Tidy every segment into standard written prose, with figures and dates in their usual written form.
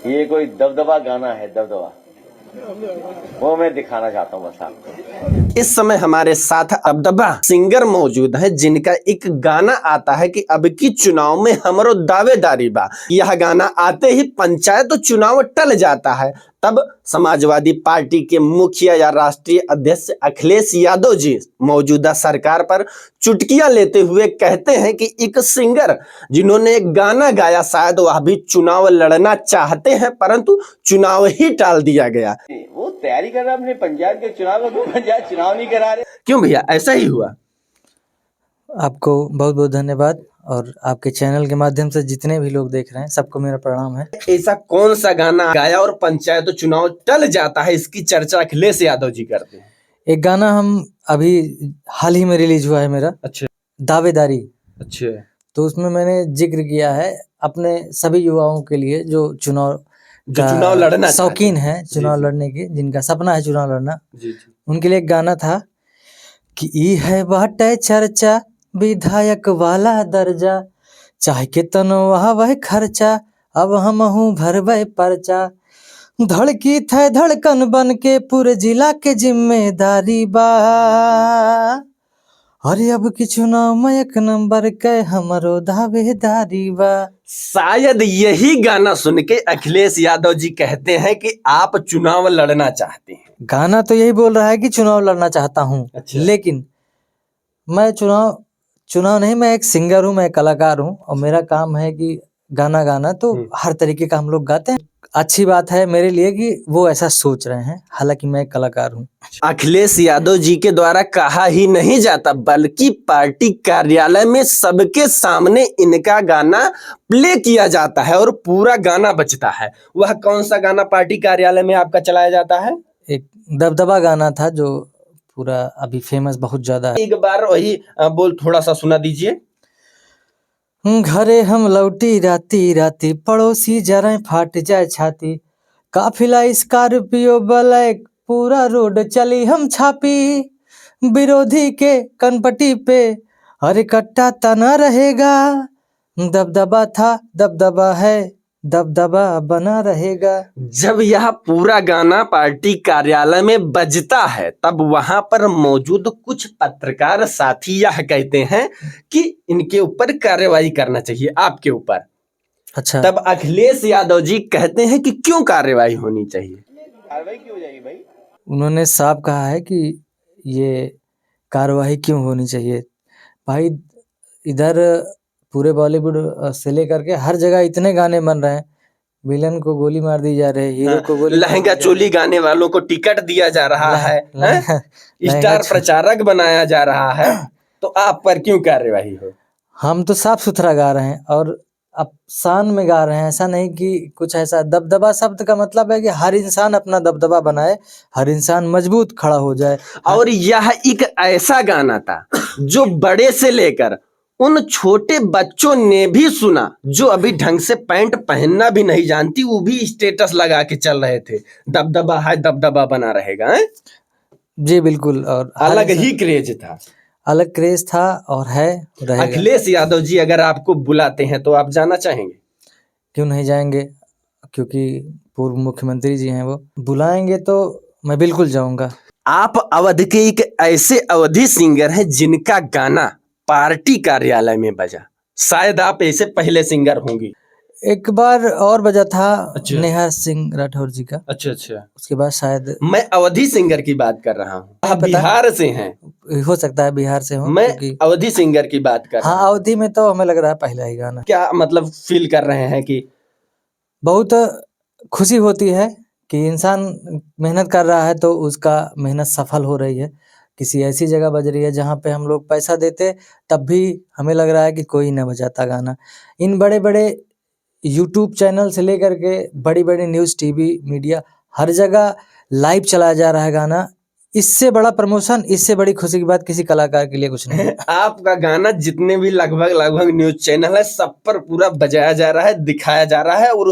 ये कोई दबदबा गाना है, दबदबा, वो मैं दिखाना चाहता हूँ बस आपको। इस समय हमारे साथ दबदबा सिंगर मौजूद है जिनका एक गाना आता है कि अब की चुनाव में हमरो दावेदारी बा। यह गाना आते ही पंचायत चुनाव टल जाता है। तब समाजवादी पार्टी के मुखिया या राष्ट्रीय अध्यक्ष अखिलेश यादव जी मौजूदा सरकार पर चुटकियां लेते हुए कहते हैं कि एक सिंगर जिन्होंने एक गाना गाया शायद वह भी चुनाव लड़ना चाहते हैं परंतु चुनाव ही टाल दिया गया। वो तैयारी कर रहा है अपने पंचायत के चुनाव का, पंचायत चुनाव नहीं करा रहे। क्यों भैया ऐसा ही हुआ? आपको बहुत बहुत धन्यवाद और आपके चैनल के माध्यम से जितने भी लोग देख रहे हैं सबको मेरा प्रणाम है। ऐसा कौन सा गाना गाया और पंचायत चुनाव टल जाता है, इसकी चर्चा अखिलेश यादव जी करते हैं? एक गाना हम अभी हाल ही में रिलीज हुआ है मेरा, अच्छा दावेदारी। अच्छा। तो उसमें मैंने जिक्र किया है अपने सभी युवाओं के लिए जो चुनाव लड़ना शौकीन है, चुनाव जी। लड़ने के, जिनका सपना है चुनाव लड़ना, जी जी। उनके लिए एक गाना था कि ई है बाटे चर्चा विधायक वाला दर्जा, चाहे के तनवा वह खर्चा, अब हम हूँ भरवे पर्चा, धड़की थे धड़कन बन के पूरे जिला के जिम्मेदारी बा, अरे अब की चुनाव में एक नंबर के हमरो दावेदारी बा। शायद यही गाना सुन के अखिलेश यादव जी कहते हैं कि आप चुनाव लड़ना चाहते हैं। गाना तो यही बोल रहा है कि चुनाव लड़ना चाहता हूँ। अच्छा। लेकिन मैं चुनाव नहीं, मैं एक सिंगर हूँ, मैं एक कलाकार हूँ और मेरा काम है कि गाना गाना, तो हर तरीके का हम लोग गाते हैं। अच्छी बात है मेरे लिए कि वो ऐसा सोच रहे हैं, हालांकि मैं एक कलाकार हूँ। अखिलेश यादव जी के द्वारा कहा ही नहीं जाता बल्कि पार्टी कार्यालय में सबके सामने इनका गाना प्ले किया जाता है और पूरा गाना बजता है। वह कौन सा गाना पार्टी कार्यालय में आपका चलाया जाता है? एक दबदबा गाना था जो पूरा अभी फेमस बहुत ज्यादा है। एक बार वही बोल थोड़ा सा सुना दीजिए। घरे हम लौटी राती राती, पड़ोसी जरा फाट जाए छाती, काफिला स्कॉर्पियो ब्लैक पूरा रोड चली हम छापी, विरोधी के कनपटी पे अरे कट्टा तना रहेगा, दबदबा था दबदबा है दबदबा बना रहेगा। जब यह पूरा गाना पार्टी कार्यालय में बजता है तब वहां पर मौजूद कुछ पत्रकार साथी यह कहते हैं कि इनके ऊपर कार्रवाई करना चाहिए, आपके ऊपर। अच्छा, तब अखिलेश यादव जी कहते हैं कि क्यों कार्रवाई होनी चाहिए? कार्रवाई क्यों हो जाएगी भाई? उन्होंने साफ कहा है कि ये कार्रवाई क्यों होनी चाहिए। भाई इधर पूरे बॉलीवुड से लेकर के हर जगह इतने गाने बन रहे हैं, विलन को गोली मार दी जा रही है, हीरो को गोली, लहंगा चोली गाने वालों को टिकट दिया जा रहा है, स्टार प्रचारक बनाया जा रहा है, तो आप पर क्यों कार्रवाई हो? हम तो साफ सुथरा गा रहे हैं और अब शान में गा रहे हैं, ऐसा नहीं कि कुछ ऐसा। दबदबा शब्द का मतलब है कि हर इंसान अपना दबदबा बनाए, हर इंसान मजबूत खड़ा हो जाए। और यह एक ऐसा गाना था जो बड़े से लेकर उन छोटे बच्चों ने भी सुना जो अभी ढंग से पैंट पहनना भी नहीं जानती, वो भी स्टेटस लगा के चल रहे थे, दबदबा है दबदबा बना रहेगा है? जी बिल्कुल। और अलग ही क्रेज था, अलग क्रेज था और है, रहेगा। अखिलेश यादव जी अगर आपको बुलाते हैं तो आप जाना चाहेंगे? क्यों नहीं जाएंगे, क्योंकि पूर्व मुख्यमंत्री जी हैं, वो बुलाएंगे तो मैं बिल्कुल जाऊंगा। आप अवध के एक ऐसे अवधी सिंगर हैं जिनका गाना पार्टी कार्यालय में बजा, शायद आप ऐसे पहले सिंगर होंगी। एक बार और बजा था। अच्छा। नेहा सिंह राठौर जी का। अच्छा अच्छा। उसके बाद शायद मैं अवधी सिंगर की बात कर रहा हूँ, आप बिहार से हैं। हो सकता है बिहार से हो। मैं अवधी सिंगर की बात कर रहा हूँ। हाँ, अवधी में तो हमें लग रहा है पहला ही गाना। क्या मतलब फील कर रहे हैं कि बहुत खुशी होती है कि इंसान मेहनत कर रहा है तो उसका मेहनत सफल हो रही है। किसी ऐसी जगह बज रही है जहाँ पे हम लोग पैसा देते तब भी हमें लग रहा है कि कोई न बजाता गाना। इन बड़े बड़े यूट्यूब चैनल से लेकर के बड़ी बड़ी न्यूज़, टीवी, मीडिया, हर जगह लाइव चलाया जा रहा है गाना। इससे बड़ा प्रमोशन, इससे बड़ी खुशी की बात किसी कलाकार के लिए कुछ नहीं है। आपका गाना जितने भी लगभग न्यूज चैनल है सब पर पूरा बजाया जा रहा है, दिखाया जा रहा है, और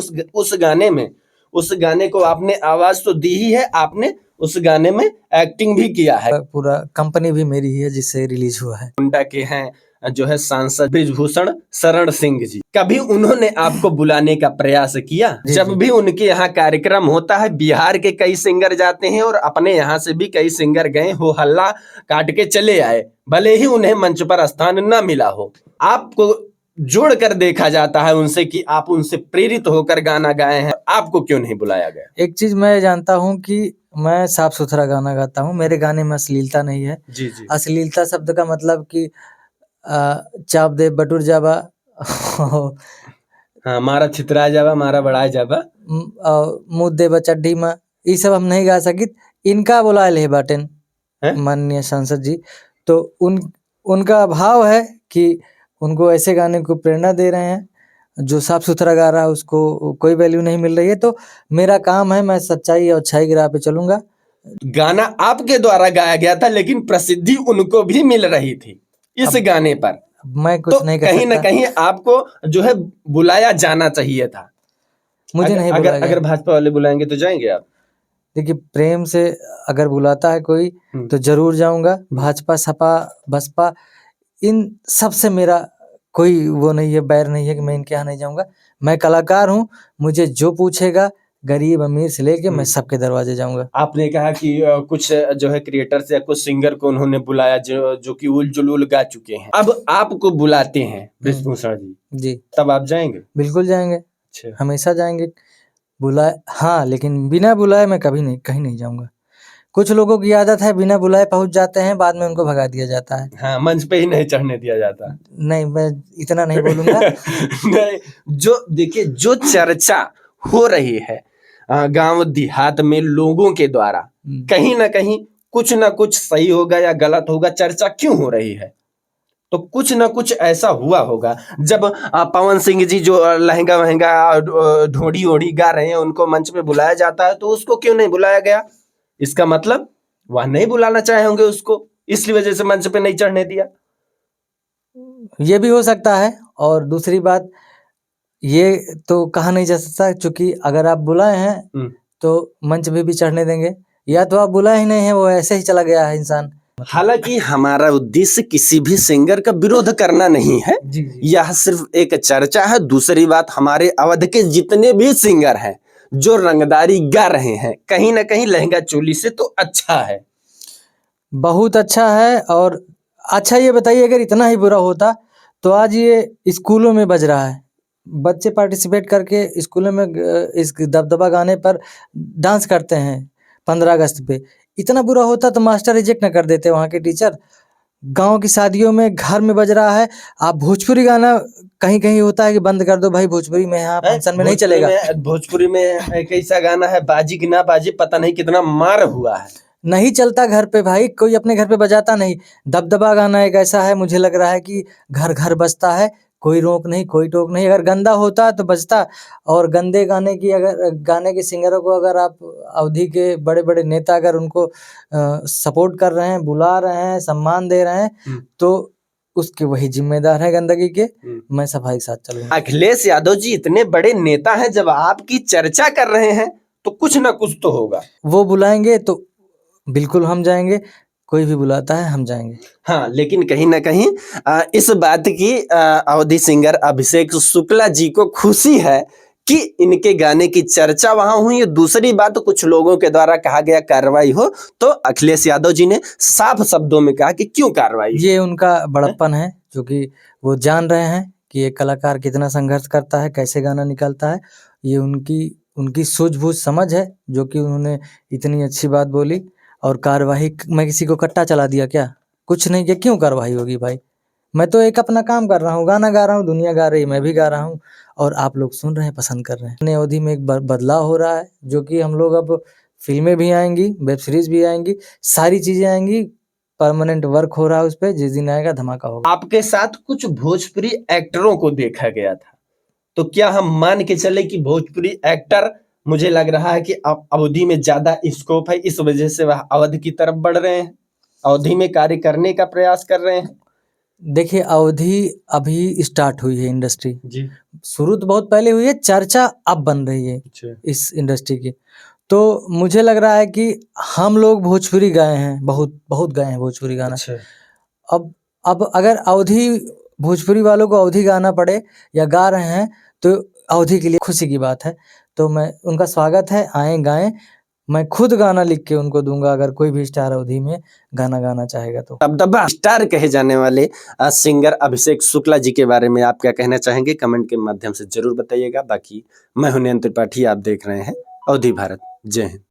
उस गाने को आपने आवाज तो दी ही है, आपने उस गाने में एक्टिंग भी किया है। पूरा कंपनी भी मेरी ही है जिससे रिलीज हुआ है। मुंडा के हैं, जो है सांसद बृजभूषण शरण सिंह जी, कभी उन्होंने आपको बुलाने का प्रयास किया? जी, जब जी। भी उनके यहाँ कार्यक्रम होता है, बिहार के कई सिंगर जाते हैं और अपने यहाँ से भी कई सिंगर गए, हो हल्ला काट के चले आए, भले ही उन्हें मंच पर स्थान न मिला हो। आपको जोड़ कर देखा जाता है उनसे कि आप उनसे प्रेरित होकर गाना गाए हैं, आपको क्यों नहीं बुलाया गया? एक चीज मैं जानता हूँ कि मैं साफ सुथरा गाना गाता हूँ, मेरे गाने में अश्लीलता नहीं है। जी जी। अश्लीलता शब्द का मतलब कि चाप दे बटुर जावा हाँ, मारा छितरा जावा, मारा बड़ा जावा, मुँह दे बचड्डी में, ये सब हम नहीं गा सकित। इनका बुलाए ले बाटेन हैं? माननीय सांसद जी, तो उनका भाव है कि उनको ऐसे गाने को प्रेरणा दे रहे हैं। जो साफ सुथरा गा रहा है उसको कोई वैल्यू नहीं मिल रही है, तो मेरा काम है, मैं सच्चाई और अच्छाई की राह पे चलूंगा। गाना आपके द्वारा गाया गया था, लेकिन प्रसिद्धि उनको भी मिल रही थी इस गाने पर। मैं कुछ तो नहीं कर कहीं ना सकता। कहीं आपको जो है बुलाया जाना चाहिए था। मुझे नहीं बुलाया अगर गया। भाजपा वाले बुलाएंगे तो जाएंगे आप? देखिए, प्रेम से अगर बुलाता है कोई तो जरूर जाऊंगा। भाजपा, सपा, बसपा, इन सब से मेरा कोई वो नहीं है, बैर नहीं है कि मैं इनके यहाँ नहीं जाऊंगा। मैं कलाकार हूँ, मुझे जो पूछेगा गरीब अमीर से लेके मैं सबके दरवाजे जाऊंगा। आपने कहा कि कुछ जो है क्रिएटर्स या कुछ सिंगर को उन्होंने बुलाया जो कि उल जुलूल गा चुके हैं, अब आपको बुलाते हैं बृजभूषण जी, जी, तब आप जाएंगे? बिल्कुल जाएंगे, अच्छा। हमेशा जाएंगे। बुलाए, हाँ, लेकिन बिना बुलाए मैं कभी नहीं, कहीं नहीं जाऊंगा। कुछ लोगों की आदत है, बिना बुलाए पहुंच जाते हैं, बाद में उनको भगा दिया जाता है। हाँ, मंच पे ही नहीं चढ़ने दिया जाता। नहीं, मैं इतना नहीं बोलूंगा। नहीं, जो देखिए, जो चर्चा हो रही है गांव देहात में लोगों के द्वारा, कहीं ना कहीं कुछ ना कुछ सही होगा या गलत होगा, चर्चा क्यों हो रही है? तो कुछ ना कुछ ऐसा हुआ होगा। जब पवन सिंह जी जो लहंगा वहंगा ढोड़ी ओढ़ी गा रहे हैं, उनको मंच पे बुलाया जाता है, तो उसको क्यों नहीं बुलाया गया? इसका मतलब वह नहीं बुलाना चाहे होंगे उसको, इसलिए वजह से मंच पे नहीं चढ़ने दिया। ये भी हो सकता है। और दूसरी बात, ये तो कहा नहीं जा सकता, क्योंकि अगर आप बुलाए हैं तो मंच पे भी चढ़ने देंगे, या तो आप बुलाए ही नहीं है, वो ऐसे ही चला गया है इंसान। हालांकि हमारा उद्देश्य किसी भी सिंगर का विरोध करना नहीं है, जी, जी। यह सिर्फ एक चर्चा है। दूसरी बात, हमारे अवध के जितने भी सिंगर हैं जो रंगदारी गा रहे हैं, कहीं ना कहीं लहंगा चोली से तो अच्छा है, बहुत अच्छा है। और अच्छा, ये बताइए, अगर इतना ही बुरा होता तो आज ये स्कूलों में बज रहा है, बच्चे पार्टिसिपेट करके स्कूलों में इस दबदबा गाने पर डांस करते हैं 15 अगस्त पे। इतना बुरा होता तो मास्टर रिजेक्ट न कर देते, वहाँ के टीचर। गांव की शादियों में, घर में बज रहा है, आप भोजपुरी गाना कहीं कहीं होता है कि बंद कर दो भाई, भोजपुरी में यहाँ फंक्शन में नहीं चलेगा। भोजपुरी में एक ऐसा गाना है, बाजी की ना बाजी, पता नहीं कितना मार हुआ है, नहीं चलता घर पे भाई, कोई अपने घर पे बजाता नहीं। दबदबा गाना एक ऐसा है, मुझे लग रहा है कि घर घर बजता है, कोई रोक नहीं, कोई टोक नहीं। अगर गंदा होता तो बजता। और गंदे गाने की, अगर गाने के सिंगरों को अगर आप अवधि के बड़े बड़े नेता अगर उनको सपोर्ट कर रहे हैं, बुला रहे हैं, सम्मान दे रहे हैं, तो उसके वही जिम्मेदार है गंदगी के। मैं सफाई के साथ चलूंगा। अखिलेश यादव जी इतने बड़े नेता हैं, जब आपकी चर्चा कर रहे हैं तो कुछ ना कुछ तो होगा। वो बुलाएंगे तो बिल्कुल हम जाएंगे, कोई भी बुलाता है हम जाएंगे। हाँ, लेकिन कहीं ना कहीं इस बात की अवधि सिंगर अभिषेक शुक्ला जी को खुशी है कि इनके गाने की चर्चा वहां हुई। दूसरी बात, तो कुछ लोगों के द्वारा कहा गया कार्रवाई हो, तो अखिलेश यादव जी ने साफ शब्दों में कहा कि क्यों कार्रवाई। ये उनका बड़प्पन है, क्योंकि वो जान रहे हैं कि एक कलाकार कितना संघर्ष करता है, कैसे गाना निकालता है। ये उनकी सूझबूझ समझ है, जो कि उन्होंने इतनी अच्छी बात बोली। और कार्रवाई, मैं किसी को कट्टा चला दिया क्या? कुछ नहीं किया, क्यों कार्रवाई होगी भाई? मैं तो एक अपना काम कर रहा हूँ, गाना गा रहा हूँ, दुनिया गा रही है, मैं भी गा रहा हूँ, और आप लोग सुन रहे हैं, पसंद कर रहे हैं। नई अवधि में एक बदलाव हो रहा है, जो कि हम लोग अब फिल्में भी आएंगी, वेब सीरीज भी आएंगी, सारी चीजें आएंगी, परमानेंट वर्क हो रहा है उस पर। जिस दिन आएगा धमाका होगा। आपके साथ कुछ भोजपुरी एक्टरों को देखा गया था, तो क्या हम मान के चले कि भोजपुरी एक्टर, मुझे लग रहा है कि अवधि में ज्यादा स्कोप है, इस वजह से वह अवध की तरफ बढ़ रहे हैं, अवधि में कार्य करने का प्रयास कर रहे हैं? देखिए, अवधि अभी स्टार्ट हुई है इंडस्ट्री जी। शुरू तो बहुत पहले हुई है, चर्चा अब बन रही है इस इंडस्ट्री की। तो मुझे लग रहा है कि हम लोग भोजपुरी गाए हैं, बहुत बहुत गाए हैं भोजपुरी गाना। अब अगर अवधि भोजपुरी वालों को अवधी गाना पड़े या गा रहे हैं तो अवधी के लिए खुशी की बात है। तो मैं उनका स्वागत है, आएँ गाएँ। मैं खुद गाना लिख के उनको दूँगा अगर कोई भी स्टार अवधी में गाना गाना चाहेगा तो। दबदबा स्टार कहे जाने वाले सिंगर अभिषेक शुक्ला जी के बारे में आप क्या कहना चाहेंगे? कमेंट के माध्यम से जरूर बताइएगा। बाकी मैं हूं नयन त्रिपाठी, आप देख रहे हैं अवधी भारत। जय हिंद।